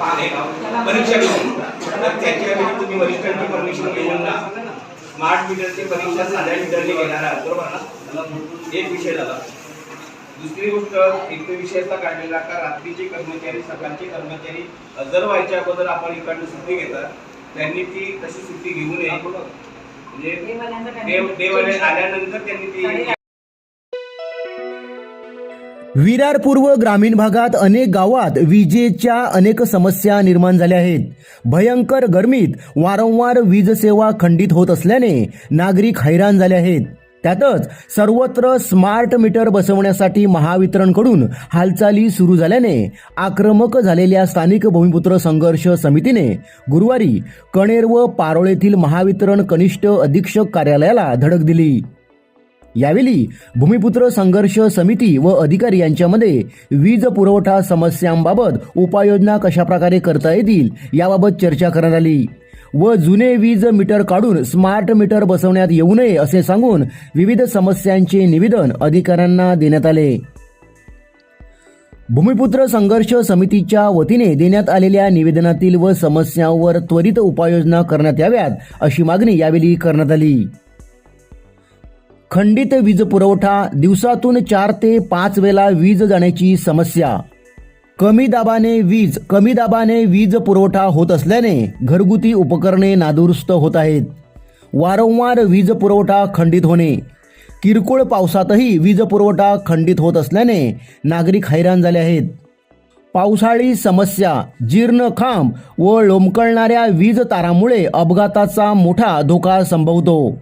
परीक्षा घेऊन तर त्याच्यावेळी तुम्ही वरिष्ठांची परमिशन घेऊन ना स्मार्ट मीटरची परीक्षा साध्या मीटरने घेणार आहात, बरोबर ना? एक विषय झाला. दुसरी गोष्ट, एक विषयाचा काढलेला का रात्रीचे कर्मचारी सकाळचे कर्मचारी हजर व्हायच्या अगोदर आपण इकडनं सुट्टी घेतात, त्यांनी ती तशी सुट्टी घेऊ नये. म्हणजे देवाने आल्यानंतर त्यांनी ती. विरार पूर्व ग्रामीण भागात अनेक गावात विजेच्या अनेक समस्या निर्माण झाल्या आहेत. भयंकर गरमीत वारंवार वीज सेवा खंडित होत असल्याने नागरिक हैराण झाले आहेत. त्यातच सर्वत्र स्मार्ट मीटर बसवण्यासाठी महावितरणकडून हालचाली सुरू झाल्याने आक्रमक झालेल्या स्थानिक भूमिपुत्र संघर्ष समितीने गुरुवारी कणेर व पारोळ येथील महावितरण कनिष्ठ अधीक्षक कार्यालयाला धडक दिली. यावेळी भूमिपुत्र संघर्ष समिती व अधिकारी यांच्यामध्ये वीज पुरवठा समस्यांबाबत उपाययोजना कशाप्रकारे करता येतील याबाबत चर्चा करण्यात आली व जुने वीज मीटर काढून स्मार्ट मीटर बसवण्यात येऊ नये असे सांगून विविध समस्यांचे निवेदन अधिकाऱ्यांना देण्यात आले. भूमिपुत्र संघर्ष समितीच्या वतीने देण्यात आलेल्या निवेदनातील व समस्यांवर त्वरित उपाययोजना करण्यात याव्यात अशी मागणी यावेळी करण्यात आली. खंडित वीज पुरवठा, दिवसातून 4 ते 5 वेळा वीज जाण्याची समस्या, कमी दाबाने वीज पुरवठा होत असल्याने घरगुती उपकरणे नादुरुस्त होत आहेत. वारंवार वीज पुरवठा खंडित होणे, किरकोळ पावसातही वीज पुरवठा खंडित होत असल्याने नागरिक हैराण झाले आहेत. पावसाळी समस्या, जीर्ण खांब व लोंबकळणाऱ्या वीज तारांमुळे अपघाताचा मोठा धोका संभवतो.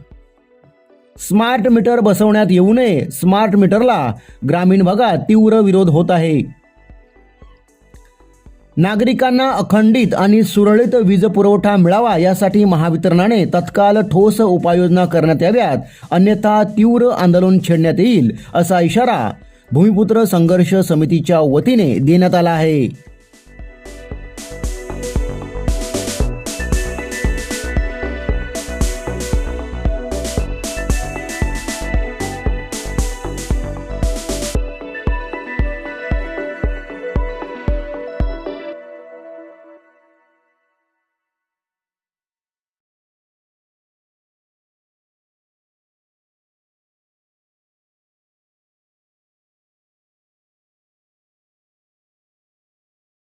स्मार्ट मीटर बसवण्यात येऊ नये, स्मार्ट मीटरला ग्रामीण भागात तीव्र विरोध होत आहे. नागरिकांना अखंडित आणि सुरळीत वीज पुरवठा मिळावा यासाठी महावितरणाने तत्काळ ठोस उपाययोजना करण्यात याव्यात, अन्यथा तीव्र आंदोलन छेडण्यात येईल असा इशारा भूमिपुत्र संघर्ष समितीच्या वतीने देण्यात आला आहे.